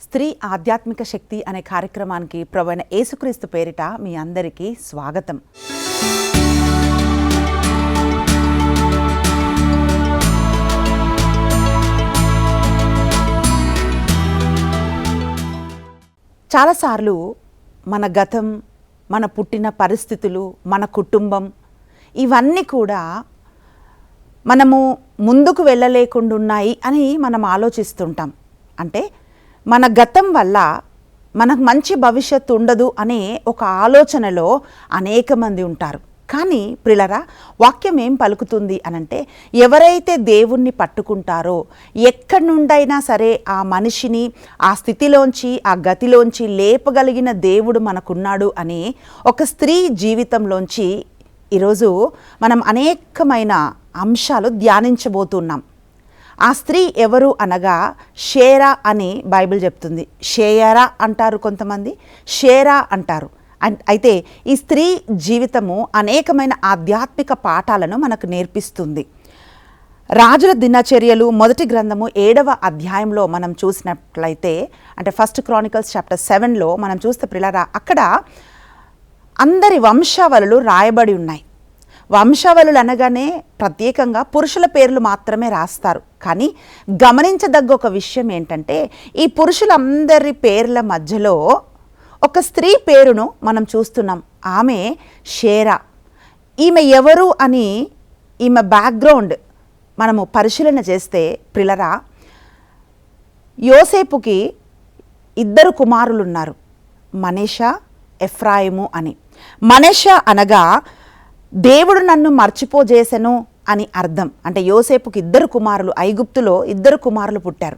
స్త్రీ ఆధ్యాత్మిక శక్తి అనే కార్యక్రమానికి ప్రభువైన యేసుక్రీస్తు పేరిట మీ అందరికీ స్వాగతం. చాలాసార్లు మన గతం, మన పుట్టిన పరిస్థితులు, మన కుటుంబం ఇవన్నీ కూడా మనము ముందుకు వెళ్ళలేకుండా ఉన్నాయి అని మనం ఆలోచిస్తుంటాం. అంటే మన గతం వల్ల మనకు మంచి భవిష్యత్తు ఉండదు అనే ఒక ఆలోచనలో అనేక మంది ఉంటారు. కానీ ప్రియులారా, వాక్యం ఏం పలుకుతుంది అనంటే, ఎవరైతే దేవుణ్ణి పట్టుకుంటారో ఎక్కడి నుండైనా సరే ఆ మనిషిని ఆ స్థితిలోంచి, ఆ గతిలోంచి లేపగలిగిన దేవుడు మనకున్నాడు అని ఒక స్త్రీ జీవితంలోంచి ఈరోజు మనం అనేకమైన అంశాలు ధ్యానించబోతున్నాం. ఆ స్త్రీ ఎవరు అనగా షేరా అని బైబిల్ చెప్తుంది. షేయరా అంటారు కొంతమంది, షేరా అంటారు. అయితే ఈ స్త్రీ జీవితము అనేకమైన ఆధ్యాత్మిక పాఠాలను మనకు నేర్పిస్తుంది. రాజుల దినచర్యలు మొదటి గ్రంథము 7వ అధ్యాయంలో మనం చూసినట్లయితే, అంటే ఫస్ట్ క్రానికల్స్ చాప్టర్ 7లో మనం చూస్తే ప్రియులారా, అక్కడ అందరి వంశావళులు రాయబడి ఉన్నాయి. వంశావళులు అనగానే ప్రత్యేకంగా పురుషుల పేర్లు మాత్రమే రాస్తారు. కానీ గమనించదగ్గ ఒక విషయం ఏంటంటే, ఈ పురుషులందరి పేర్ల మధ్యలో ఒక స్త్రీ పేరును మనం చూస్తున్నాం. ఆమె షేరా. ఈమె ఎవరు అని ఈమె బ్యాక్గ్రౌండ్ మనము పరిశీలన చేస్తే ప్రియులారా, యోసేపుకి 2 కుమారులు ఉన్నారు, మనెషా, ఎఫ్రాయిము అని. మనెషా అనగా దేవుడు నన్ను మర్చిపోజేసెను అని అర్థం. అంటే యోసేపుకి 2 కుమారులు, ఐగుప్తులో 2 కుమారులు పుట్టారు.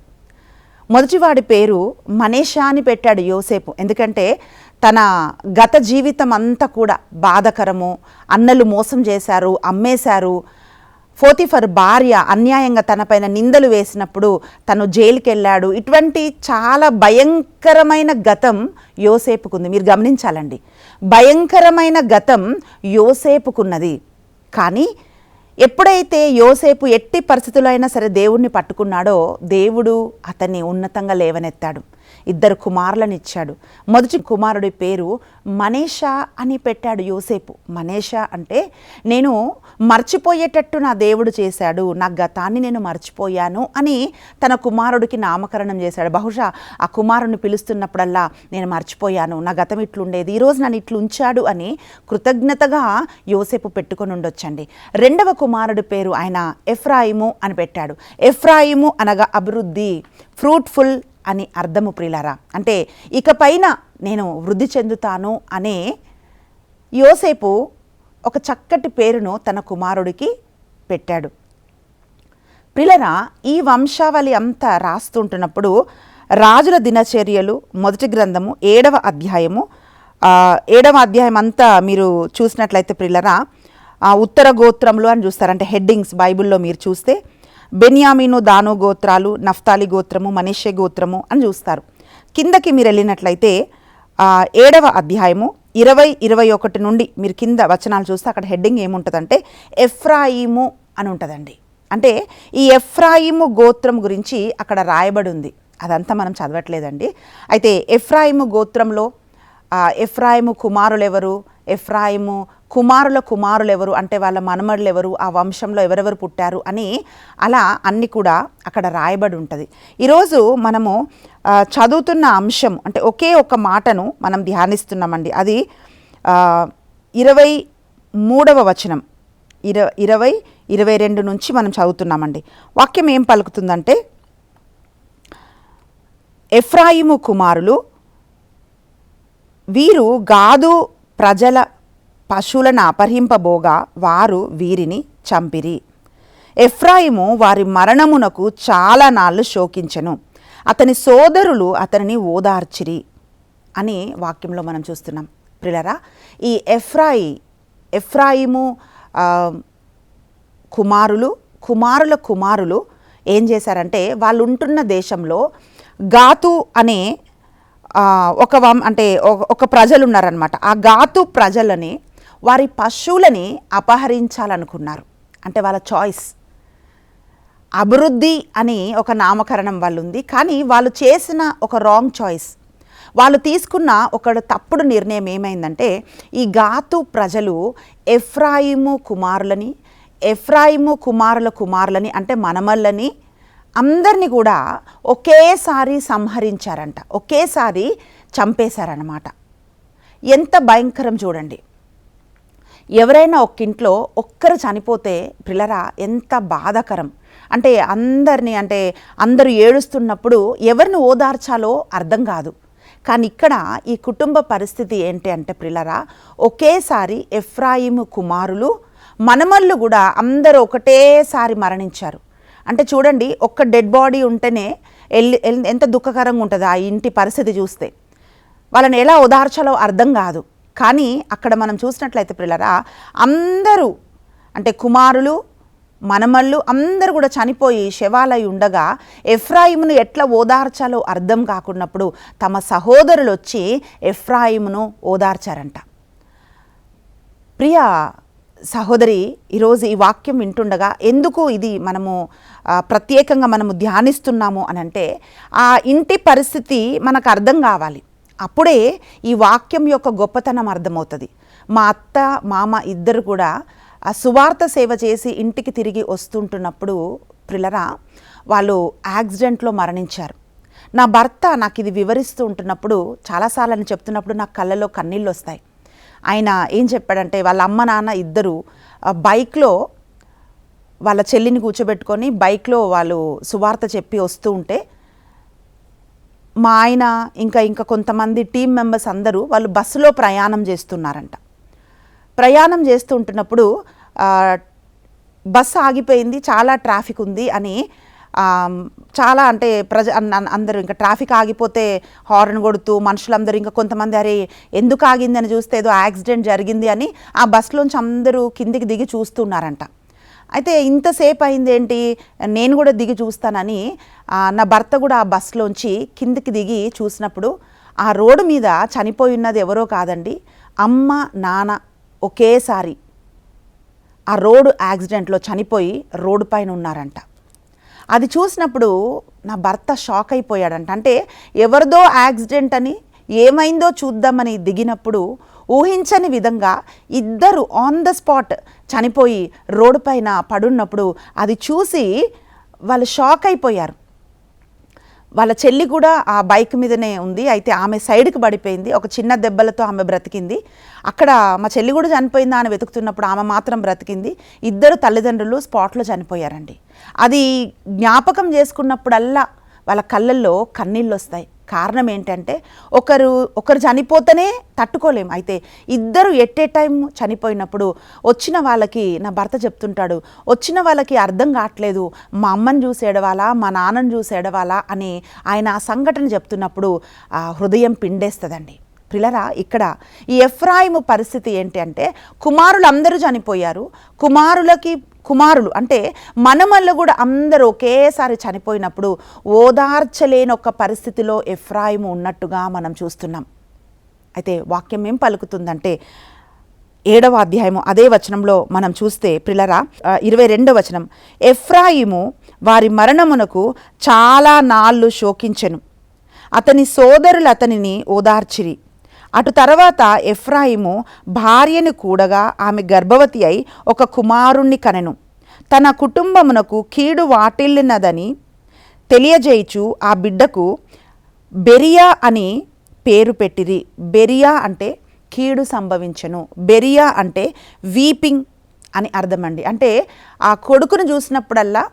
మొదటివాడి పేరు మనెషా అని పెట్టాడు యోసేపు. ఎందుకంటే తన గత జీవితం అంతా కూడా బాధకరము, అన్నలు మోసం చేశారు, అమ్మేశారు. పోతిఫర్ భార్య అన్యాయంగా తనపైన నిందలు వేసినప్పుడు తను జైలుకి వెళ్ళాడు. ఇటువంటి చాలా భయంకరమైన గతం యోసేపుకుంది. మీరు గమనించాలండి, భయంకరమైన గతం యోసేపుకున్నది. కానీ ఎప్పుడైతే యోసేపు ఎట్టి పరిస్థితుల్లో అయినా సరే దేవుణ్ణి పట్టుకున్నాడో, దేవుడు అతన్ని ఉన్నతంగా లేవనెత్తాడు. 2 కుమారులను ఇచ్చాడు. మొదటి కుమారుడి పేరు మనెషా అని పెట్టాడు యోసేపు. మనెషా అంటే నేను మర్చిపోయేటట్టు నా దేవుడు చేశాడు, నా గతాన్ని నేను మర్చిపోయాను అని తన కుమారుడికి నామకరణం చేశాడు. బహుశా ఆ కుమారుడిని పిలుస్తున్నప్పుడల్లా నేను మర్చిపోయాను, నా గతం ఇట్లుండేది, ఈరోజు నన్ను ఇట్లు ఉంచాడు అని కృతజ్ఞతగా యోసేపు పెట్టుకొని ఉండొచ్చండి. 2వ కుమారుడి పేరు ఆయన ఎఫ్రాయిము అని పెట్టాడు. ఎఫ్రాయిము అనగా అభివృద్ధి, ఫ్రూట్ఫుల్ అని అర్థము ప్రియులారా. అంటే ఇక పైన నేను వృద్ధి చెందుతాను అనే యోసేపు ఒక చక్కటి పేరును తన కుమారుడికి పెట్టాడు. ప్రియులారా, ఈ వంశావళి అంతా రాస్తుంటున్నప్పుడు రాజుల దినచర్యలు మొదటి గ్రంథము 7వ అధ్యాయము 7వ అధ్యాయం అంతా మీరు చూసినట్లయితే ప్రియులారా, ఉత్తర గోత్రములు అని చూస్తారు. అంటే హెడ్డింగ్స్ బైబిల్లో మీరు చూస్తే బెన్యామీను, దాను గోత్రాలు, నఫ్తాలి గోత్రము, మనెషే గోత్రము అని చూస్తారు. కిందకి మీరు వెళ్ళినట్లయితే 7వ అధ్యాయము 20-21 నుండి మీరు కింద వచనాలు చూస్తే అక్కడ హెడ్డింగ్ ఏముంటుందంటే ఎఫ్రాయిము అని ఉంటుందండి. అంటే ఈ ఎఫ్రాయిము గోత్రం గురించి అక్కడ రాయబడి ఉంది. అదంతా మనం చదవట్లేదండి. అయితే ఎఫ్రాయిము గోత్రంలో ఎఫ్రాయిము కుమారులు ఎవరు, ఎఫ్రాయిము కుమారుల కుమారులు ఎవరు, అంటే వాళ్ళ మనమడులు ఎవరు, ఆ వంశంలో ఎవరెవరు పుట్టారు అని అలా అన్నీ కూడా అక్కడ రాయబడి ఉంటుంది. ఈరోజు మనము చదువుతున్న అంశం అంటే ఒకే ఒక మాటను మనం ధ్యానిస్తున్నామండి. అది 23వ వచనం 20-22 నుంచి మనం చదువుతున్నామండి. వాక్యం ఏం పలుకుతుందంటే, ఎఫ్రాయిము కుమారులు వీరు గాదు ప్రజల పశువులను అపహరింపబోగా వారు వీరిని చంపిరి. ఎఫ్రాయిము వారి మరణమునకు చాలా నాళ్ళు శోకించెను, అతని సోదరులు అతనిని ఓదార్చిరి అని వాక్యంలో మనం చూస్తున్నాం. ప్రియులారా, ఈ ఎఫ్రాయిము కుమారుల కుమారులు ఏం చేశారంటే, వాళ్ళు ఉంటున్న దేశంలో గాతు అనే ఒక ప్రజలు ఉన్నారనమాట. ఆ గాతు ప్రజలని వారి పశువులని అపహరించాలనుకున్నారు. అంటే వాళ్ళ చాయిస్. అభివృద్ధి అని ఒక నామకరణం వాళ్ళు ఉంది. కానీ వాళ్ళు చేసిన ఒక రాంగ్ చాయిస్, వాళ్ళు తీసుకున్న ఒక తప్పుడు నిర్ణయం ఏమైందంటే, ఈ గాతు ప్రజలు ఎఫ్రాయిము కుమారులని, ఎఫ్రాయిము కుమారుల కుమారులని అంటే మనమల్లని అందరినీ కూడా ఒకేసారి సంహరించారంట, ఒకేసారి చంపేశారన్నమాట. ఎంత భయంకరం చూడండి. ఎవరైనా ఒక్కింట్లో ఒక్కరు చనిపోతే పిల్లరా ఎంత బాధాకరం. అంటే అందరూ ఏడుస్తున్నప్పుడు ఎవరిని ఓదార్చాలో అర్థం కాదు. కానీ ఇక్కడ ఈ కుటుంబ పరిస్థితి ఏంటి అంటే పిల్లరా, ఒకేసారి ఎఫ్రాయిము కుమారులు మనమల్లు కూడా అందరూ ఒకటేసారి మరణించారు. అంటే చూడండి, ఒక్క డెడ్ బాడీ ఉంటేనే ఎంత దుఃఖకరంగా ఉంటుంది ఆ ఇంటి పరిస్థితి చూస్తే. వాళ్ళని ఎలా ఓదార్చాలో అర్థం కాదు. కానీ అక్కడ మనం చూసినట్లయితే పిల్లరా, అందరూ అంటే కుమారులు మనమళ్ళు అందరూ కూడా చనిపోయి శవాలై ఉండగా ఎఫ్రాయిమును ఎట్లా ఓదార్చాలో అర్థం కాకున్నప్పుడు తమ సహోదరులు వచ్చి ఎఫ్రాయిమును ఓదార్చారంట. ప్రియ సహోదరి, ఈరోజు ఈ వాక్యం వింటుండగా ఎందుకు ఇది ప్రత్యేకంగా మనము ధ్యానిస్తున్నాము అని అంటే, ఆ ఇంటి పరిస్థితి మనకు అర్థం కావాలి. అప్పుడే ఈ వాక్యం యొక్క గొప్పతనం అర్థమవుతుంది. మా అత్త మామ ఇద్దరు కూడా ఆ సువార్త సేవ చేసి ఇంటికి తిరిగి వస్తుంటున్నప్పుడు పిల్లరా, వాళ్ళు యాక్సిడెంట్లో మరణించారు. నా భర్త నాకు ఇది వివరిస్తూ ఉంటున్నప్పుడు, చాలాసార్లు అని చెప్తున్నప్పుడు నాకు కళ్ళలో కన్నీళ్ళు వస్తాయి. ఆయన ఏం చెప్పాడంటే, వాళ్ళ అమ్మ నాన్న ఇద్దరు బైక్లో వాళ్ళ చెల్లిని కూర్చోబెట్టుకొని బైక్లో వాళ్ళు సువార్త చెప్పి వస్తూ ఉంటే, మా ఆయన ఇంకా కొంతమంది టీం మెంబర్స్ అందరూ వాళ్ళు బస్సులో ప్రయాణం చేస్తున్నారంట. ప్రయాణం చేస్తూ ఉంటున్నప్పుడు బస్సు ఆగిపోయింది, చాలా ట్రాఫిక్ ఉంది అని చాలా అందరూ ఇంకా ట్రాఫిక్ ఆగిపోతే హార్న్ కొడుతూ మనుషులందరూ ఇంకా కొంతమంది అరే ఎందుకు ఆగిందని చూస్తే ఏదో యాక్సిడెంట్ జరిగింది అని ఆ బస్సులోంచి అందరూ కిందికి దిగి చూస్తున్నారంట. అయితే ఇంతసేపు అయిందేంటి, నేను కూడా దిగి చూస్తానని నా భర్త కూడా ఆ బస్సులోంచి కిందికి దిగి చూసినప్పుడు ఆ రోడ్డు మీద చనిపోయి ఉన్నది ఎవరో కాదండి, అమ్మ నాన్న ఒకేసారి ఆ రోడ్డు యాక్సిడెంట్లో చనిపోయి రోడ్డు పైన ఉన్నారంట. అది చూసినప్పుడు నా భర్త షాక్ అయిపోయాడంట. అంటే ఎవరిదో యాక్సిడెంట్ అని ఏమైందో చూద్దామని దిగినప్పుడు ఊహించని విధంగా ఇద్దరు ఆన్ ద స్పాట్ చనిపోయి రోడ్డు పైన పడున్నప్పుడు అది చూసి వాళ్ళు షాక్ అయిపోయారు. వాళ్ళ చెల్లి కూడా ఆ బైక్ మీదనే ఉంది. అయితే ఆమె సైడ్కి పడిపోయింది, ఒక చిన్న దెబ్బలతో ఆమె బ్రతికింది. అక్కడ మా చెల్లి కూడా చనిపోయిందా అని వెతుకుతున్నప్పుడు ఆమె మాత్రం బ్రతికింది. ఇద్దరు తల్లిదండ్రులు స్పాట్లో చనిపోయారండి. అది జ్ఞాపకం చేసుకున్నప్పుడల్లా వాళ్ళ కళ్ళల్లో కన్నీళ్ళు వస్తాయి. కారణం ఏంటంటే ఒకరు చనిపోతేనే తట్టుకోలేం. అయితే ఇద్దరు ఎట్ ఏ టైం చనిపోయినప్పుడు వచ్చిన వాళ్ళకి, నా భర్త చెప్తుంటాడు, వచ్చిన వాళ్ళకి అర్థం కావట్లేదు మా అమ్మని చూసి ఏడవాలా మా నాన్నని చూసి ఏడవాలా అని ఆయన ఆ సంఘటన చెప్తున్నప్పుడు ఆ హృదయం పిండేస్తుందండి. పిల్లరా, ఇక్కడ ఈ ఎఫ్రాయిము పరిస్థితి ఏంటి అంటే, కుమారులు అందరూ చనిపోయారు. కుమారులు అంటే మనమల్లు కూడా అందరూ ఒకేసారి చనిపోయినప్పుడు ఓదార్చలేని ఒక పరిస్థితిలో ఎఫ్రాయిము ఉన్నట్టుగా మనం చూస్తున్నాం. అయితే వాక్యం ఏం పలుకుతుందంటే 7వ అధ్యాయము అదే వచనంలో మనం చూస్తే పిల్లరా, 22వ వచనం, ఎఫ్రాయిము వారి మరణమునకు చాలా నాళ్ళు శోకించెను, అతని సోదరులు అతనిని ఓదార్చిరి. అటు తర్వాత ఎఫ్రాయిము భార్యను కూడగా ఆమె గర్భవతి అయి ఒక కుమారుణ్ణి కనెను. తన కుటుంబమునకు కీడు వాటిల్లినదని తెలియజేయుచు ఆ బిడ్డకు బెరియా అని పేరు పెట్టిరి. బెరియా అంటే కీడు సంభవించెను, బెరియా అంటే వీపింగ్ అని అర్థమండి. అంటే ఆ కొడుకును చూసినప్పుడల్లా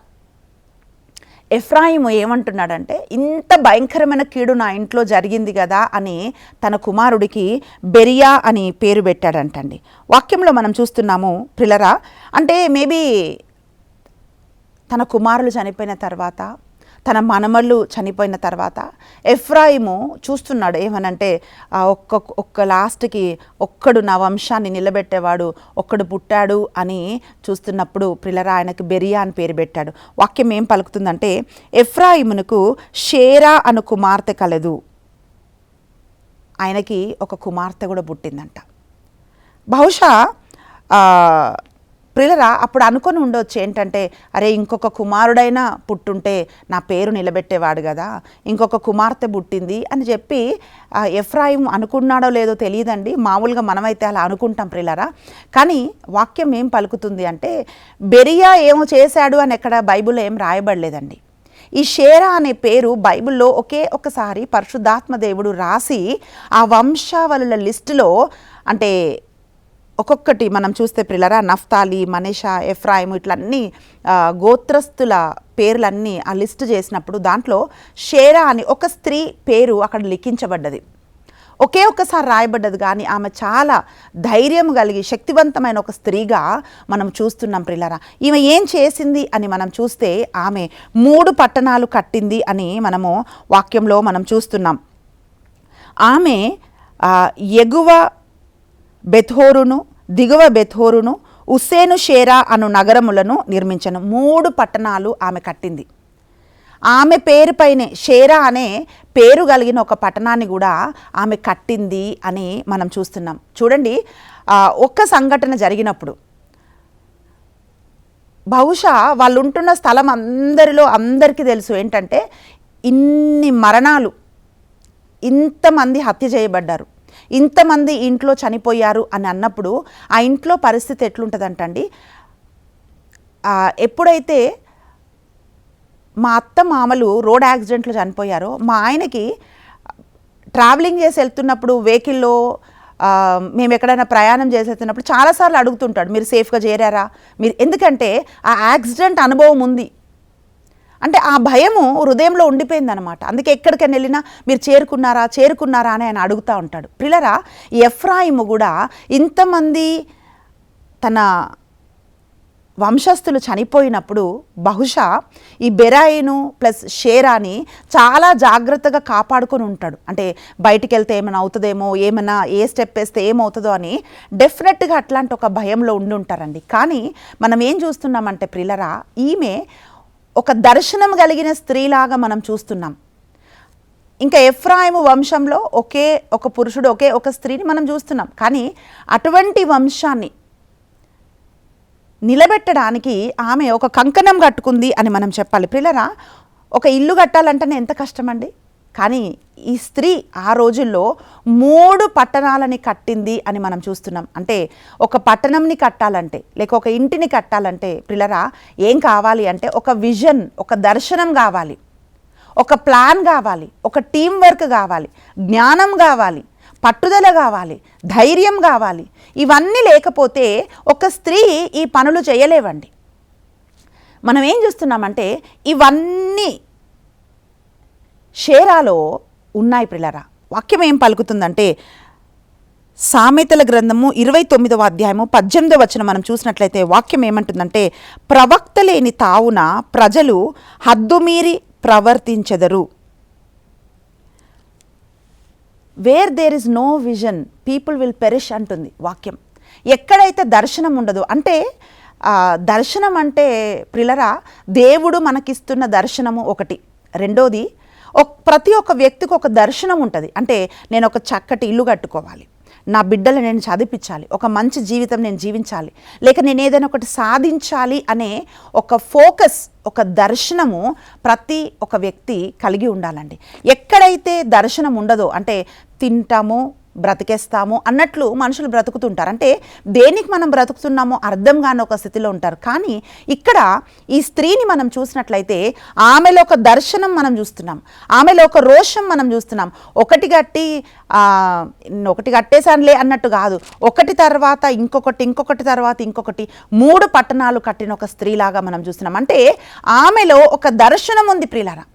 ఎఫ్రాయిము ఏమంటున్నాడంటే, ఇంత భయంకరమైన కీడు నా ఇంట్లో జరిగింది కదా అని తన కుమారుడికి బెరియా అని పేరు పెట్టాడంటండి. వాక్యంలో మనం చూస్తున్నాము పిల్లరా, అంటే మేబీ తన కుమారులు చనిపోయిన తర్వాత, తన మనమళ్ళు చనిపోయిన తర్వాత ఎఫ్రాయిము చూస్తున్నాడు ఏమనంటే, ఒక్క లాస్ట్కి ఒక్కడు నా వంశాన్ని నిలబెట్టేవాడు ఒక్కడు పుట్టాడు అని చూస్తున్నప్పుడు పిల్లరా ఆయనకు బెరియా అని పేరు పెట్టాడు. వాక్యం ఏం పలుకుతుందంటే, ఎఫ్రాయిమునకు షేరా అను కుమార్తె కలదు. ఆయనకి ఒక కుమార్తె కూడా పుట్టిందంట. బహుశా ప్రియులరా, అప్పుడు అనుకొని ఉండొచ్చు ఏంటంటే, అరే ఇంకొక కుమారుడైనా పుట్టుంటే నా పేరు నిలబెట్టేవాడు కదా, ఇంకొక కుమార్తె పుట్టింది అని చెప్పి ఎఫ్రాయిం అనుకున్నాడో లేదో తెలియదండి. మామూలుగా మనమైతే అలా అనుకుంటాం ప్రియులరా. కానీ వాక్యం ఏం పలుకుతుంది అంటే, బెరియా ఏమో చేశాడు అని ఎక్కడ బైబిల్లో ఏం రాయబడలేదండి. ఈ షేరా అనే పేరు బైబిల్లో ఒకసారి పరిశుద్ధాత్మ దేవుడు రాసి ఆ వంశావళుల లిస్టులో, అంటే ఒక్కొక్కటి మనం చూస్తే ప్రియులరా, నఫ్తాలి, మనెషా, ఎఫ్రాయిము ఇట్లన్నీ గోత్రస్తుల పేర్లన్నీ ఆ లిస్టు చేసినప్పుడు దాంట్లో షేరా అని ఒక స్త్రీ పేరు అక్కడ లిఖించబడ్డది. ఒక్కసారి రాయబడ్డది. కానీ ఆమె చాలా ధైర్యం కలిగి శక్తివంతమైన ఒక స్త్రీగా మనం చూస్తున్నాం ప్రియులరా. ఈమె ఏం చేసింది అని మనం చూస్తే ఆమె 3 పట్టణాలు కట్టింది అని మనము వాక్యంలో మనం చూస్తున్నాం. ఆమె ఎగువ బెత్హోరును, దిగువ బెత్హోరును, ఉస్సేను షేరా అను నగరములను నిర్మించను. 3 పట్టణాలు ఆమె కట్టింది. ఆమె పేరుపైనే షేరా అనే పేరు కలిగిన ఒక పట్టణాన్ని కూడా ఆమె కట్టింది అని మనం చూస్తున్నాం. చూడండి, ఒక్క సంఘటన జరిగినప్పుడు బహుశా వాళ్ళు ఉంటున్న స్థలం అందరికీ తెలుసు ఏంటంటే, ఇన్ని మరణాలు, ఇంతమంది హత్య చేయబడ్డారు, ఇంతమంది ఇంట్లో చనిపోయారు అని అన్నప్పుడు ఆ ఇంట్లో పరిస్థితి ఎట్లుంటుందంటండి. ఎప్పుడైతే మా అత్త మామలు రోడ్ యాక్సిడెంట్లో చనిపోయారో, మా ఆయనకి ట్రావెలింగ్ చేసి వెళ్తున్నప్పుడు వెహికల్లో మేము ఎక్కడైనా ప్రయాణం చేసి వెళ్తున్నప్పుడు చాలాసార్లు అడుగుతుంటాడు, మీరు సేఫ్గా చేరారా మీరు, ఎందుకంటే ఆ యాక్సిడెంట్ అనుభవం ఉంది. అంటే ఆ భయము హృదయంలో ఉండిపోయిందనమాట. అందుకే ఎక్కడికైనా వెళ్ళినా మీరు చేరుకున్నారా అని ఆయన అడుగుతూ ఉంటాడు. ప్రియులరా, ఎఫ్రాయిము కూడా ఇంతమంది తన వంశస్థులు చనిపోయినప్పుడు బహుశా ఈ బెరాయిను ప్లస్ షేరాని చాలా జాగ్రత్తగా కాపాడుకొని ఉంటాడు. అంటే బయటికి వెళ్తే ఏమైనా అవుతుందేమో, ఏమైనా ఏ స్టెప్ వేస్తే ఏమవుతుందో అని డెఫినెట్గా అట్లాంటి ఒక భయంలో ఉండి ఉంటారండి. కానీ మనం ఏం చూస్తున్నామంటే ప్రియులరా, ఈమె ఒక దర్శనం కలిగిన స్త్రీలాగా మనం చూస్తున్నాం. ఇంకా ఎఫ్రాయిము వంశంలో ఒక పురుషుడు, ఒక స్త్రీని మనం చూస్తున్నాం. కానీ అటువంటి వంశాన్ని నిలబెట్టడానికి ఆమె ఒక కంకణం కట్టుకుంది అని మనం చెప్పాలి. ప్రియులరా, ఒక ఇల్లు కట్టాలంటేనే ఎంత కష్టమండి. కానీ ఈ స్త్రీ ఆ రోజుల్లో 3 పట్టణాలని కట్టింది అని మనం చూస్తున్నాం. అంటే ఒక పట్టణంని కట్టాలంటే, లేక ఒక ఇంటిని కట్టాలంటే ప్రియులరా ఏం కావాలి అంటే, ఒక విజన్, ఒక దర్శనం కావాలి, ఒక ప్లాన్ కావాలి, ఒక టీం వర్క్ కావాలి, జ్ఞానం కావాలి, పట్టుదల కావాలి, ధైర్యం కావాలి. ఇవన్నీ లేకపోతే ఒక స్త్రీ ఈ పనులు చేయలేవండి. మనం ఏం చూస్తున్నామంటే ఇవన్నీ షేరాలో ఉన్నాయి ప్రియులారా. వాక్యం ఏం పలుకుతుందంటే, సామెతల గ్రంథము 29వ అధ్యాయము 18వ వచనం మనం చూసినట్లయితే వాక్యం ఏమంటుందంటే, ప్రవక్త లేని తావున ప్రజలు హద్దుమీరి ప్రవర్తించెదరు. Where there is no vision people will perish అంటుంది వాక్యం. ఎక్కడైతే దర్శనం ఉండదో, అంటే దర్శనం అంటే ప్రియులరా దేవుడు మనకిస్తున్న దర్శనము ఒకటి. రెండోది, ప్రతి ఒక్క వ్యక్తికి ఒక దర్శనం ఉంటుంది. అంటే నేను ఒక చక్కటి ఇల్లు కట్టుకోవాలి, నా బిడ్డలు నేను చదివించాలి, ఒక మంచి జీవితం నేను జీవించాలి, లేక నేను ఏదైనా ఒకటి సాధించాలి అనే ఒక ఫోకస్, ఒక దర్శనము ప్రతి ఒక్క వ్యక్తి కలిగి ఉండాలండి. ఎక్కడైతే దర్శనం ఉండదో, అంటే తింటాము బ్రతికేస్తాము అన్నట్లు మనుషులు బ్రతుకుతుంటారు. అంటే దేనికి మనం బ్రతుకుతున్నామో అర్థం కాని ఒక స్థితిలో ఉంటారు. కానీ ఇక్కడ ఈ స్త్రీని మనం చూసినట్లయితే ఆమెలో ఒక దర్శనం మనం చూస్తున్నాం, ఆమెలో ఒక రోషం మనం చూస్తున్నాం. ఒకటి కట్టేసానులే అన్నట్టు కాదు, ఒకటి తర్వాత ఇంకొకటి తర్వాత ఇంకొకటి 3 పట్టణాలు కట్టిన ఒక స్త్రీలాగా మనం చూస్తున్నాం. అంటే ఆమెలో ఒక దర్శనం ఉంది ప్రియులారా.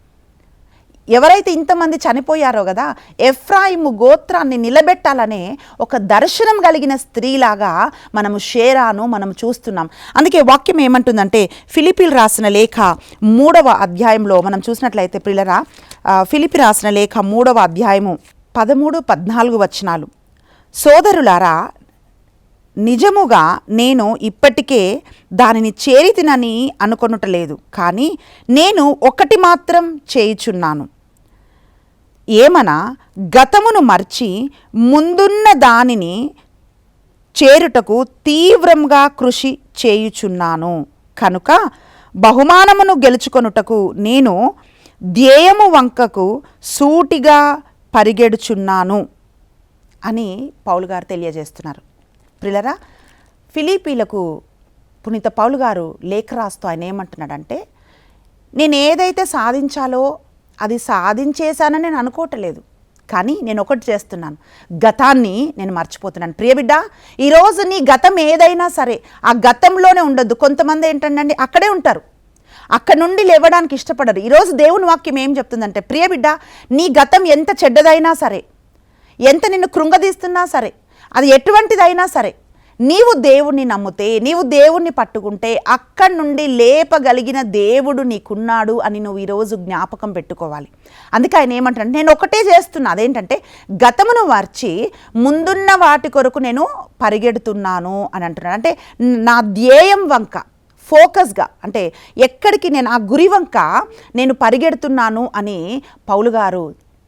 ఎవరైతే ఇంతమంది చనిపోయారో కదా, ఎఫ్రాయిము గోత్రాన్ని నిలబెట్టాలనే ఒక దర్శనం కలిగిన స్త్రీలాగా మనము షేరాను మనం చూస్తున్నాం. అందుకే వాక్యం ఏమంటుందంటే, ఫిలిప్పీలు రాసిన లేఖ 3వ అధ్యాయంలో మనం చూసినట్లయితే ప్రియులరా, ఫిలిప్పీ రాసిన లేఖ 3వ అధ్యాయము 13-14 వచనాలు. సోదరులారా, నిజముగా నేను ఇప్పటికే దానిని చేరితినని అనుకొనుటలేదు, కానీ నేను ఒకటి మాత్రం చేయుచున్నాను. ఏమనా, గతమును మర్చి ముందున్న దానిని చేరుటకు తీవ్రంగా కృషి చేయుచున్నాను. కనుక బహుమానమును గెలుచుకొనుటకు నేను ధ్యేయము వంకకు సూటిగా పరిగెడుచున్నాను అని పౌలు గారు తెలియజేస్తున్నారు. ప్రియులారా, ఫిలిప్పీలకు పునీత పౌలు గారు లేఖ రాస్తూ ఆయన ఏమంటున్నాడంటే, నేను ఏదైతే సాధించాలో అది సాధించేశానని నేను అనుకోవట్లేదు, కానీ నేను ఒకటి చేస్తున్నాను, గతాన్ని నేను మర్చిపోతున్నాను. ప్రియబిడ్డ, ఈరోజు నీ గతం ఏదైనా సరే ఆ గతంలోనే ఉండొద్దు. కొంతమంది ఏంటంటే అక్కడే ఉంటారు, అక్కడ నుండి లేవడానికి ఇష్టపడరు. ఈరోజు దేవుని వాక్యం ఏం చెప్తుందంటే, ప్రియబిడ్డ, నీ గతం ఎంత చెడ్డదైనా సరే, ఎంత నిన్ను కృంగదీస్తున్నా సరే, అది ఎటువంటిదైనా సరే, నీవు దేవుణ్ణి నమ్మితే, నీవు దేవుణ్ణి పట్టుకుంటే అక్కడి నుండి లేపగలిగిన దేవుడు నీకున్నాడు అని నువ్వు ఈరోజు జ్ఞాపకం పెట్టుకోవాలి. అందుకే ఆయన ఏమంటాడు, నేను ఒకటే చేస్తున్నా, అదేంటంటే గతమును మర్చి ముందున్న వాటి కొరకు నేను పరిగెడుతున్నాను అని అంటున్నాడు. అంటే నా ధ్యేయం వంక ఫోకస్గా, అంటే ఎక్కడికి నేను ఆ గురి వంక నేను పరిగెడుతున్నాను అని పౌలు గారు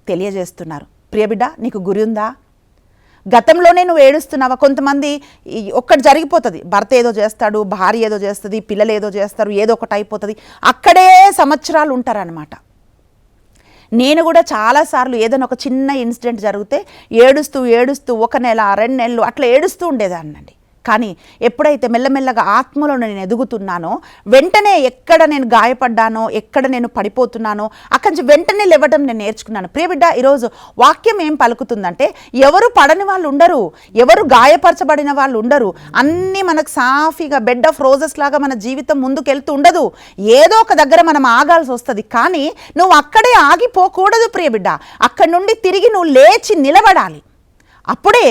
తెలియజేస్తున్నారు. ప్రియబిడ్డ, నీకు గురి ఉందా? గతంలోనే నువ్వు ఏడుస్తున్నావా? కొంతమంది ఒక్కటి జరిగిపోతుంది, భర్త ఏదో చేస్తాడు, భార్య ఏదో చేస్తుంది, పిల్లలు ఏదో చేస్తారు, ఏదో ఒకటి అయిపోతుంది, అక్కడే సంవత్సరాలు ఉంటారనమాట. నేను కూడా చాలాసార్లు ఏదైనా ఒక చిన్న ఇన్సిడెంట్ జరిగితే ఏడుస్తూ ఏడుస్తూ 1 నెల 2 నెలలు అట్లా ఏడుస్తూ ఉండేదాన్నండి. కానీ ఎప్పుడైతే మెల్లమెల్లగా ఆత్మలో నేను ఎదుగుతున్నానో, వెంటనే ఎక్కడ నేను గాయపడ్డానో, ఎక్కడ నేను పడిపోతున్నానో అక్కడి నుంచి వెంటనే లేవడం నేను నేర్చుకున్నాను. ప్రియబిడ్డ, ఈరోజు వాక్యం ఏం పలుకుతుందంటే, ఎవరు పడని వాళ్ళు ఉండరు, ఎవరు గాయపరచబడిన వాళ్ళు ఉండరు. అన్నీ మనకు సాఫీగా బెడ్ ఆఫ్ రోజెస్ లాగా మన జీవితం ముందుకెళ్తూ ఉండదు. ఏదో ఒక దగ్గర మనం ఆగాల్సి వస్తుంది. కానీ నువ్వు అక్కడే ఆగిపోకూడదు ప్రియబిడ్డ. అక్కడి నుండి తిరిగి నువ్వు లేచి నిలబడాలి. అప్పుడే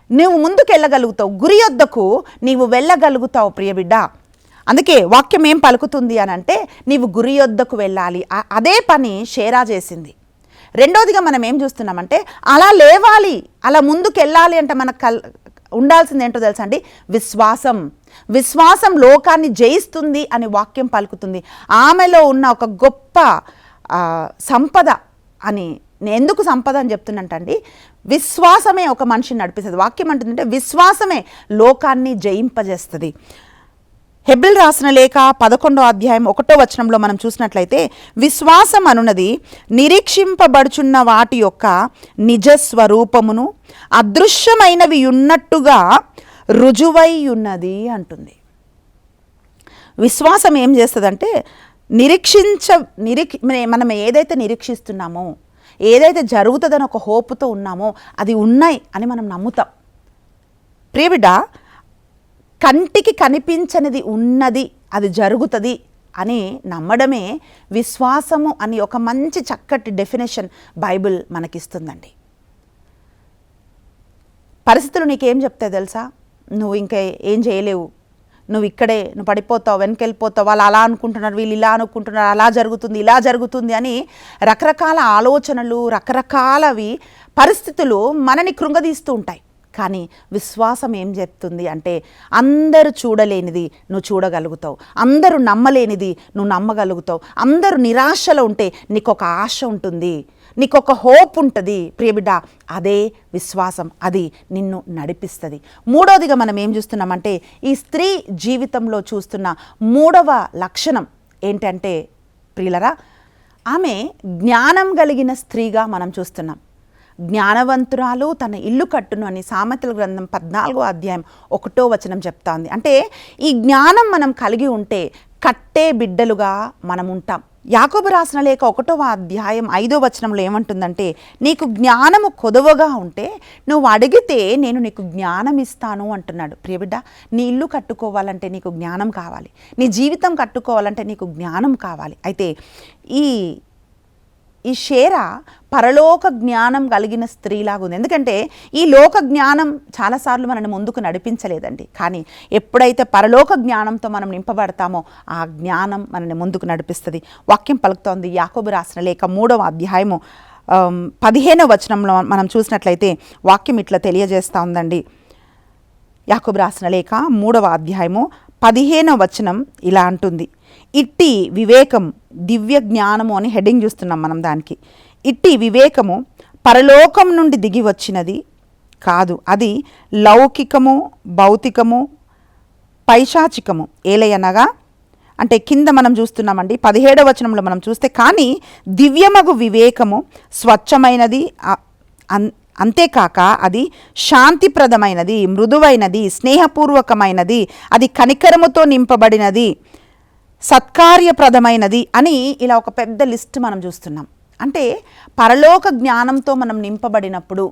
నువ్వు ముందుకు వెళ్ళగలుగుతావు, గురి వద్దకు నీవు వెళ్ళగలుగుతావు ప్రియబిడ్డ. అందుకే వాక్యం ఏం పలుకుతుంది అని అంటే, నీవు గురి వద్దకు వెళ్ళాలి. అదే పని షేరా చేసింది. రెండోదిగా మనం ఏం చూస్తున్నామంటే, అలా లేవాలి, అలా ముందుకు వెళ్ళాలి అంటే మనకు ఉండాల్సింది ఏంటో తెలుసా అండి? విశ్వాసం. విశ్వాసం లోకాన్ని జయిస్తుంది అని వాక్యం పలుకుతుంది. ఆమెలో ఉన్న ఒక గొప్ప సంపద అని, నేను ఎందుకు సంపద అని చెప్తున్నట్టండి, విశ్వాసమే ఒక మనిషిని నడిపిస్తుంది. వాక్యం అంటుందంటే విశ్వాసమే లోకాన్ని జయింపజేస్తుంది. హెబ్రీయులకు రాసిన లేఖ 11వ అధ్యాయం 1వ వచనంలో మనం చూసినట్లయితే, విశ్వాసం అనున్నది నిరీక్షింపబడుచున్న వాటి యొక్క నిజస్వరూపమును అదృశ్యమైనవి ఉన్నట్టుగా రుజువై ఉన్నది అంటుంది. విశ్వాసం ఏం చేస్తుందంటే, మనం ఏదైతే నిరీక్షిస్తున్నామో, ఏదైతే జరుగుతుందని ఒక హోపుతో ఉన్నామో అది ఉన్నాయి అని మనం నమ్ముతాం. ప్రియబిడ్డ, కంటికి కనిపించనిది ఉన్నది, అది జరుగుతుంది అని నమ్మడమే విశ్వాసము అని ఒక మంచి చక్కటి డెఫినేషన్ బైబిల్ మనకిస్తుందండి. పరిస్థితులు నీకేం చెప్తాయి తెలుసా? నువ్వు ఇంకా ఏం చేయలేవు, నువ్వు పడిపోతావు, వెనకెళ్ళిపోతావు, వాళ్ళు అలా అనుకుంటున్నారు, వీళ్ళు ఇలా అనుకుంటున్నారు, అలా జరుగుతుంది, ఇలా జరుగుతుంది అని రకరకాల ఆలోచనలు, రకరకాలవి పరిస్థితులు మనని కృంగదీస్తూ ఉంటాయి. కానీ విశ్వాసం ఏం చెప్తుంది అంటే, అందరూ చూడలేనిది నువ్వు చూడగలుగుతావు, అందరూ నమ్మలేనిది నువ్వు నమ్మగలుగుతావు, అందరూ నిరాశలో ఉంటే నీకు ఒక ఆశ ఉంటుంది, నీకు ఒక హోప్ ఉంటుంది ప్రియబిడ్డ. అదే విశ్వాసం, అది నిన్ను నడిపిస్తుంది. మూడవదిగా మనం ఏం చూస్తున్నామంటే, ఈ స్త్రీ జీవితంలో చూస్తున్న 3వ లక్షణం ఏంటంటే ప్రియులరా, ఆమె జ్ఞానం కలిగిన స్త్రీగా మనం చూస్తున్నాం. జ్ఞానవంతురాలు తన ఇల్లు కట్టును అని సామెతల గ్రంథం 14వ అధ్యాయం 1వ వచనం చెప్తా ఉంది. అంటే ఈ జ్ఞానం మనం కలిగి ఉంటే కట్టే బిడ్డలుగా మనం ఉంటాం. యాకోబు రాసిన లేఖ 1వ అధ్యాయం 5వ వచనంలో ఏమంటుందంటే, నీకు జ్ఞానము కొదవగా ఉంటే నువ్వు అడిగితే నేను నీకు జ్ఞానం ఇస్తాను అంటున్నాడు. ప్రియబిడ్డ, నీ ఇల్లు కట్టుకోవాలంటే నీకు జ్ఞానం కావాలి, నీ జీవితం కట్టుకోవాలంటే నీకు జ్ఞానం కావాలి. అయితే ఈ షేరా పరలోక జ్ఞానం కలిగిన స్త్రీలాగా ఉంది. ఎందుకంటే ఈ లోక జ్ఞానం చాలాసార్లు మనల్ని ముందుకు నడిపించలేదండి. కానీ ఎప్పుడైతే పరలోక జ్ఞానంతో మనం నింపబడతామో ఆ జ్ఞానం మనల్ని ముందుకు నడిపిస్తుంది. వాక్యం పలుకుతోంది యాకోబు రాసిన లేఖ 3వ అధ్యాయము 15వ వచనంలో మనం చూసినట్లయితే వాక్యం ఇట్లా తెలియజేస్తూ ఉందండి. యాకోబు రాసిన లేఖ 3వ అధ్యాయము 15వ వచనం ఇలా అంటుంది, ఇట్టి వివేకం, దివ్య జ్ఞానము అని హెడ్డింగ్ చూస్తున్నాం మనం దానికి. ఇట్టి వివేకము పరలోకం నుండి దిగి వచ్చినది, కాదు, అది లౌకికము, భౌతికము, పైశాచికము. ఏలయనగా అంటే కింద మనం చూస్తున్నామండి 17వ వచనంలో మనం చూస్తే, కానీ దివ్యమగు వివేకము స్వచ్ఛమైనది, అంతేకాక అది శాంతిప్రదమైనది, మృదువైనది, స్నేహపూర్వకమైనది, అది కనికరముతో నింపబడినది, సత్కార్యప్రదమైనది అని ఇలా ఒక పెద్ద లిస్ట్ మనం చూస్తున్నాం. అంటే పరలోక జ్ఞానంతో మనం నింపబడినప్పుడు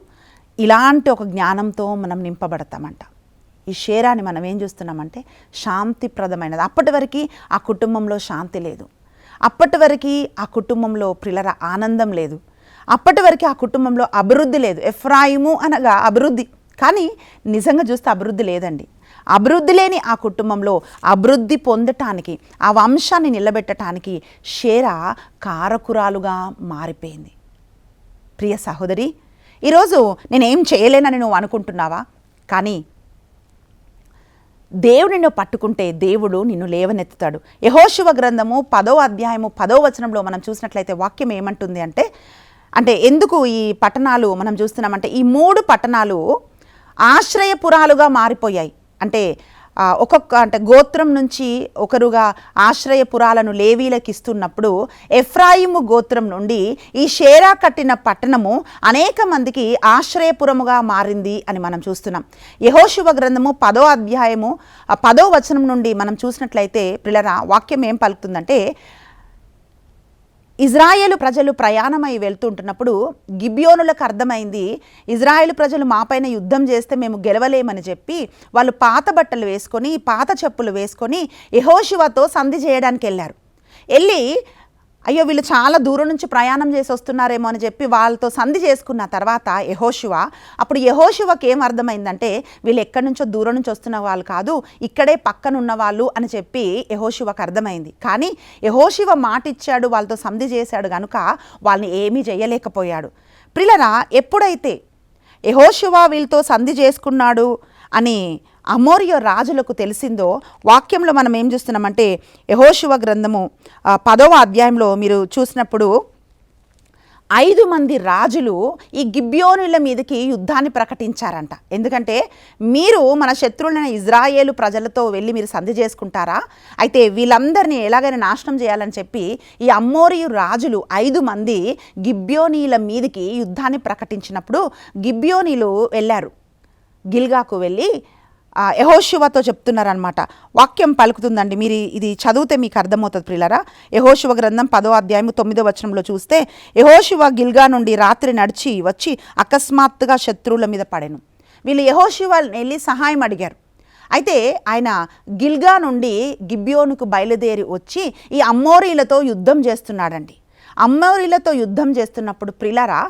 ఇలాంటి ఒక జ్ఞానంతో మనం నింపబడతామంట. ఈ షేరాని మనం ఏం చూస్తున్నామంటే శాంతిప్రదమైనది. అప్పటి వరకు ఆ కుటుంబంలో శాంతి లేదు, అప్పటి వరకు ఆ కుటుంబంలో ప్రిలర ఆనందం లేదు, అప్పటి వరకు ఆ కుటుంబంలో అభివృద్ధి లేదు. ఎఫ్రాయిము అనగా అభివృద్ధి, కానీ నిజంగా చూస్తే అభివృద్ధి లేదండి. అభివృద్ధి లేని ఆ కుటుంబంలో అభివృద్ధి పొందటానికి, ఆ వంశాన్ని నిలబెట్టడానికి షేరా కారకురాలుగా మారిపోయింది. ప్రియ సహోదరి, ఈరోజు నేనేం చేయలేనని నువ్వు అనుకుంటున్నావా? కానీ దేవుడు నిన్ను పట్టుకుంటే దేవుడు నిన్ను లేవనెత్తుతాడు. యెహోషువ గ్రంథము 10వ అధ్యాయము 10వ వచనంలో మనం చూసినట్లయితే వాక్యం ఏమంటుంది అంటే ఎందుకు ఈ పట్టణాలు మనం చూస్తున్నామంటే, ఈ 3 పట్టణాలు ఆశ్రయపురాలుగా మారిపోయాయి. అంటే అంటే గోత్రం నుంచి ఒకరుగా ఆశ్రయపురాలను లేవీలకు ఇస్తున్నప్పుడు ఎఫ్రాయిము గోత్రం నుండి ఈ షేరా కట్టిన పట్టణము అనేక మందికి ఆశ్రయపురముగా మారింది అని మనం చూస్తున్నాం. యెహోషువ గ్రంథము 10వ అధ్యాయము 10వ వచనం నుండి మనం చూసినట్లయితే ప్రిలరా వాక్యం ఏం పలుకుతుందంటే, ఇజ్రాయేలు ప్రజలు ప్రయాణమై వెళ్తుంటున్నప్పుడు గిబియోనులకు అర్థమైంది, ఇజ్రాయేలు ప్రజలు మాపైన యుద్ధం చేస్తే మేము గెలవలేమని చెప్పి వాళ్ళు పాత బట్టలు వేసుకొని, పాత చెప్పులు వేసుకొని యెహోషువతో సంధి చేయడానికి వెళ్ళి అయ్యో వీళ్ళు చాలా దూరం నుంచి ప్రయాణం చేసి వస్తున్నారేమో అని చెప్పి వాళ్ళతో సంధి చేసుకున్న తర్వాత అప్పుడు యెహోషువకి ఏం అర్థమైందంటే, వీళ్ళు ఎక్కడి నుంచో దూరం నుంచి వస్తున్న వాళ్ళు కాదు, ఇక్కడే పక్కన ఉన్న వాళ్ళు అని చెప్పి యెహోషువకు అర్థమైంది. కానీ యెహోషువ మాట ఇచ్చాడు, వాళ్ళతో సంధి చేశాడు కనుక వాళ్ళని ఏమీ చేయలేకపోయాడు. ప్రిలరా, ఎప్పుడైతే యెహోషువ వీళ్ళతో సంధి చేసుకున్నాడు అని అమోరియో రాజులకు తెలిసిందో, వాక్యంలో మనం ఏం చూస్తున్నామంటే యెహోషువ గ్రంథము 10వ అధ్యాయంలో మీరు చూసినప్పుడు 5 మంది రాజులు ఈ గిబియోనుల మీదకి యుద్ధాన్ని ప్రకటించారంట. ఎందుకంటే మీరు మన శత్రువులైన ఇజ్రాయేలు ప్రజలతో వెళ్ళి మీరు సంధి చేసుకుంటారా, అయితే వీళ్ళందరినీ ఎలాగైనా నాశనం చేయాలని చెప్పి ఈ అమోరియు రాజులు 5 మంది గిబియోనీల మీదకి యుద్ధాన్ని ప్రకటించినప్పుడు గిబియోనీలు వెళ్ళారు. గిల్గాకు వెళ్ళి యెహోషువతో చెప్తున్నారనమాట. వాక్యం పలుకుతుందండి, మీరు ఇది చదివితే మీకు అర్థమవుతుంది ప్రియులారా. యెహోషువ గ్రంథం 10వ అధ్యాయం 9వ వచనంలో చూస్తే, యెహోషువ గిల్గా నుండి రాత్రి నడిచి వచ్చి అకస్మాత్తుగా శత్రువుల మీద పడెను. వీళ్ళు యెహోషువ వెళ్ళి సహాయం అడిగారు. అయితే ఆయన గిల్గా నుండి గిబియోనుకు బయలుదేరి వచ్చి ఈ అమ్మోరీలతో యుద్ధం చేస్తున్నాడండి. అమ్మోరీలతో యుద్ధం చేస్తున్నప్పుడు ప్రియులారా,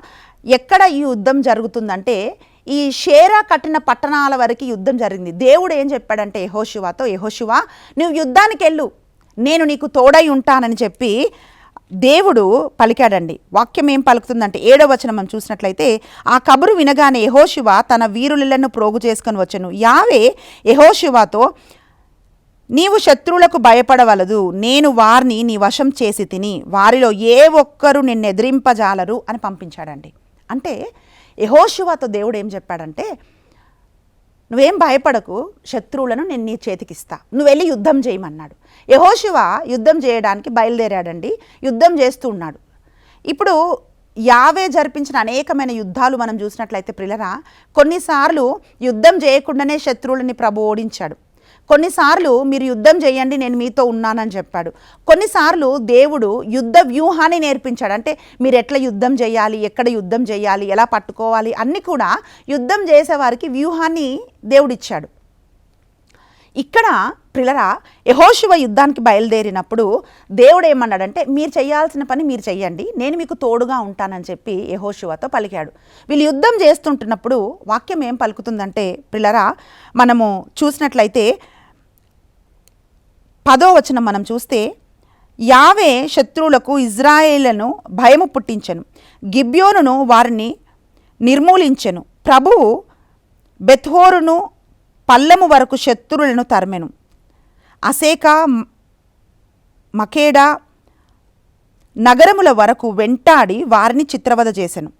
ఎక్కడ ఈ యుద్ధం జరుగుతుందంటే ఈ షేరా కట్టిన పట్టణాల వరకు యుద్ధం జరిగింది. దేవుడు ఏం చెప్పాడంటే యెహోషువతో, యెహోషువా నువ్వు యుద్ధానికి వెళ్ళు, నేను నీకు తోడై ఉంటానని చెప్పి దేవుడు పలికాడండి. వాక్యం ఏం పలుకుతుందంటే 7వ వచనం మనం చూసినట్లయితే, ఆ కబురు వినగానే యెహోషువ తన వీరులను ప్రోగు చేసుకొని వచ్చెను. యావే యెహోషువతో, నీవు శత్రువులకు భయపడవలదు, నేను వారిని నీ వశం చేసి తిని వారిలో ఏ ఒక్కరు నిన్ను ఎదిరింపజాలరు అని పంపించాడండి. అంటే యెహోషువతో దేవుడు ఏం చెప్పాడంటే, నువ్వేం భయపడకు, శత్రువులను నేను నీ చేతికిస్తా, నువ్వు వెళ్ళి యుద్ధం చేయమన్నాడు. యెహోషువ యుద్ధం చేయడానికి బయలుదేరాడండి. యుద్ధం చేస్తూ ఉన్నాడు. ఇప్పుడు యావే జరిపించిన అనేకమైన యుద్ధాలు మనం చూసినట్లయితే ప్రియులారా, కొన్నిసార్లు యుద్ధం చేయకుండానే శత్రువులని ప్రభు ఓడించాడు. కొన్నిసార్లు మీరు యుద్ధం చేయండి, నేను మీతో ఉన్నానని చెప్పాడు. కొన్నిసార్లు దేవుడు యుద్ధ వ్యూహాన్ని నేర్పించాడు. అంటే మీరు ఎట్లా యుద్ధం చేయాలి, ఎక్కడ యుద్ధం చేయాలి, ఎలా పట్టుకోవాలి అన్నీ కూడా యుద్ధం చేసేవారికి వ్యూహాన్ని దేవుడిచ్చాడు. ఇక్కడ ప్రియులారా, యెహోషువ యుద్ధానికి బయలుదేరినప్పుడు దేవుడు ఏమన్నాడంటే, మీరు చేయాల్సిన పని మీరు చెయ్యండి, నేను మీకు తోడుగా ఉంటానని చెప్పి యెహోషువతో పలికాడు. వీళ్ళు యుద్ధం చేస్తుంటున్నప్పుడు వాక్యం ఏం పలుకుతుందంటే ప్రియులారా, మనము చూసినట్లయితే 10వ వచనం మనం చూస్తే, యావే శత్రువులకు ఇజ్రాయేలును భయము పుట్టించెను, గిబియోనును వారిని నిర్మూలించెను. ప్రభువు బెత్హోరును పల్లెము వరకు శత్రువులను తరిమెను. అసేకా మకేడా నగరముల వరకు వెంటాడి వారిని చిత్రవద చేసెను.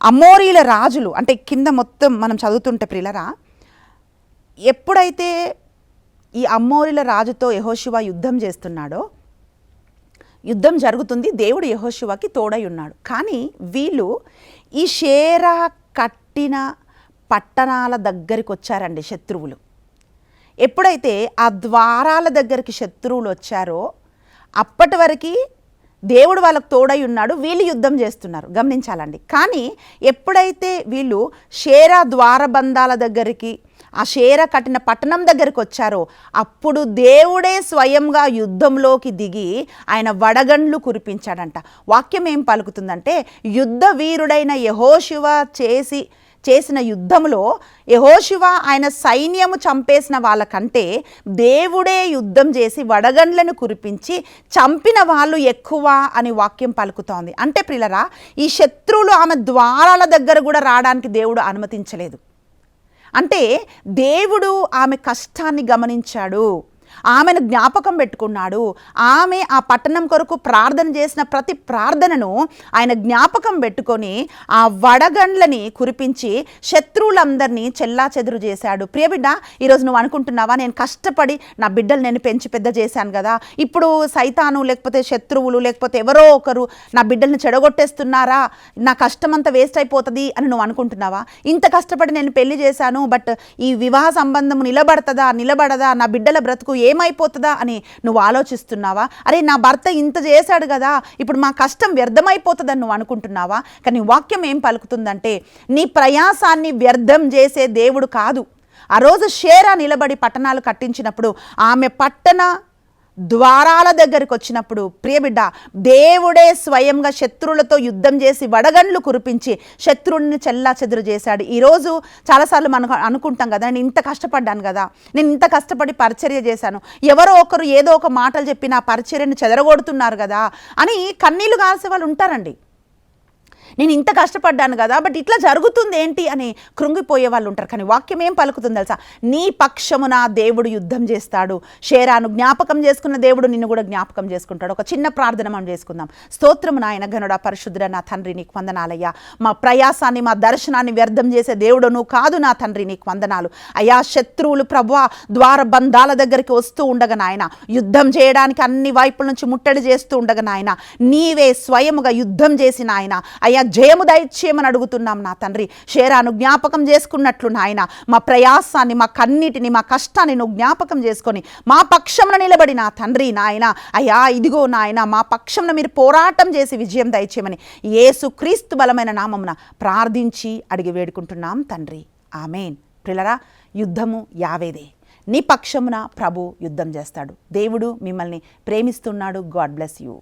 అమోరీల రాజులు అంటే కింద మొత్తం మనం చదువుతుంటే ప్రియులరా, ఎప్పుడైతే ఈ అమోరీల రాజుతో యెహోషువ యుద్ధం చేస్తున్నాడో, యుద్ధం జరుగుతుంది, దేవుడు యెహోషువకి తోడై ఉన్నాడు. కానీ వీళ్ళు ఈ షేరా కట్టిన పట్టణాల దగ్గరికి వచ్చారండి శత్రువులు. ఎప్పుడైతే ఆ ద్వారాల దగ్గరికి శత్రువులు వచ్చారో అప్పటి వరకు దేవుడు వాళ్ళకు తోడై ఉన్నాడు, వీళ్ళు యుద్ధం చేస్తున్నారు, గమనించాలండి. కానీ ఎప్పుడైతే వీళ్ళు షేరా ద్వారబంధాల దగ్గరికి, ఆ షేర కట్టిన పట్టణం దగ్గరికి వచ్చారో అప్పుడు దేవుడే స్వయంగా యుద్ధంలోకి దిగి ఆయన వడగండ్లు కురిపించాడంట. వాక్యం ఏం పలుకుతుందంటే, యుద్ధ వీరుడైన యెహోషువ చేసిన యుద్ధంలో యెహోషువ ఆయన సైన్యము చంపేసిన వాళ్ళకంటే దేవుడే యుద్ధం చేసి వడగండ్లను కురిపించి చంపిన వాళ్ళు ఎక్కువ అని వాక్యం పలుకుతోంది. అంటే ప్రియులరా, ఈ శత్రువులు ఆమె ద్వారాల దగ్గర కూడా రావడానికి దేవుడు అనుమతించలేదు. అంటే దేవుడు ఆమె కష్టాన్ని గమనించాడు, ఆమెను జ్ఞాపకం పెట్టుకున్నాడు. ఆమె ఆ పట్టణం కొరకు ప్రార్థన చేసిన ప్రతి ప్రార్థనను ఆయన జ్ఞాపకం పెట్టుకొని ఆ వడగండ్లని కురిపించి శత్రువులందరినీ చెల్లాచెదురు చేశాడు. ప్రియబిడ్డ, ఈరోజు నువ్వు అనుకుంటున్నావా, నేను కష్టపడి నా బిడ్డలు నేను పెంచి పెద్ద చేశాను కదా, ఇప్పుడు సైతాను లేకపోతే శత్రువులు లేకపోతే ఎవరో ఒకరు నా బిడ్డల్ని చెడగొట్టేస్తున్నారా, నా కష్టమంతా వేస్ట్ అయిపోతుంది అని నువ్వు అనుకుంటున్నావా? ఇంత కష్టపడి నేను పెళ్లి చేశాను, బట్ ఈ వివాహ సంబంధం నిలబడదా, నా బిడ్డల బ్రతుకు ఏమైపోతుందా అని నువ్వు ఆలోచిస్తున్నావా? అరే, నా భర్త ఇంత చేశాడు కదా, ఇప్పుడు మా కష్టం వ్యర్థమైపోతుందని నువ్వు అనుకుంటున్నావా? కానీ వాక్యం ఏం పలుకుతుందంటే, నీ ప్రయాసాన్ని వ్యర్థం చేసే దేవుడు కాదు. ఆ రోజు షేరా నిలబడి పట్టణాలు కట్టించినప్పుడు, ఆమె పట్టణ ద్వారాల దగ్గరికి వచ్చినప్పుడు ప్రియబిడ్డ, దేవుడే స్వయంగా శత్రువులతో యుద్ధం చేసి వడగండ్లు కురిపించి శత్రువుని చెల్లా చెదురు చేశాడు. ఈరోజు చాలాసార్లు మనం అనుకుంటాం కదా, నేను ఇంత కష్టపడ్డాను కదా, నేను ఇంత కష్టపడి పరిచర్య చేశాను, ఎవరో ఒకరు ఏదో ఒక మాటలు చెప్పి నా పరిచర్యను చెదరగొడుతున్నారు కదా అని కన్నీళ్లు కాల్సే వాళ్ళు ఉంటారండి. నేను ఇంత కష్టపడ్డాను కదా, బట్ ఇట్లా జరుగుతుంది ఏంటి అని కృంగిపోయే వాళ్ళు ఉంటారు. కానీ వాక్యం ఏం పలుకుతుంది తెలుసా? నీ పక్షమున దేవుడు యుద్ధం చేస్తాడు. షేరాను జ్ఞాపకం చేసుకున్న దేవుడు నిన్ను కూడా జ్ఞాపకం చేసుకుంటాడు. ఒక చిన్న ప్రార్థన మనం చేసుకుందాం. స్తోత్రము నాయన, ఘనుడా, పరిశుద్ధుడా నా తండ్రి, నీకు వందనాలయ్యా. మా ప్రయాసాన్ని, మా దర్శనాన్ని వ్యర్థం చేసే దేవుడు నువ్వు కాదు నా తండ్రి, నీకు వందనాలు అయ్యా. శత్రువులు ప్రభువా ద్వారబంధాల దగ్గరికి వస్తూ ఉండగా నాయన, యుద్ధం చేయడానికి అన్ని వైపుల నుంచి ముట్టడి చేస్తూ ఉండగా నాయన, నీవే స్వయముగా యుద్ధం చేసి నాయన అయ్యా జయము దయచేయమని అడుగుతున్నాం నా తండ్రి. షేరాను జ్ఞాపకం చేసుకున్నట్లు నాయన, మా ప్రయాసాన్ని, మా కన్నీటిని, మా కష్టాన్ని నువ్వు జ్ఞాపకం చేసుకొని మా పక్షమున నిలబడి నా తండ్రి నాయన అయ్యా, ఇదిగో నాయన మా పక్షమున మీరు పోరాటం చేసి విజయం దయచేయమని యేసుక్రీస్తు బలమైన నామమున ప్రార్థించి అడిగి వేడుకుంటున్నాం తండ్రి, ఆమేన్. ప్రియులారా, యుద్ధము యావేదే, నీ పక్షమున ప్రభు యుద్ధం చేస్తాడు. దేవుడు మిమ్మల్ని ప్రేమిస్తున్నాడు. God bless you.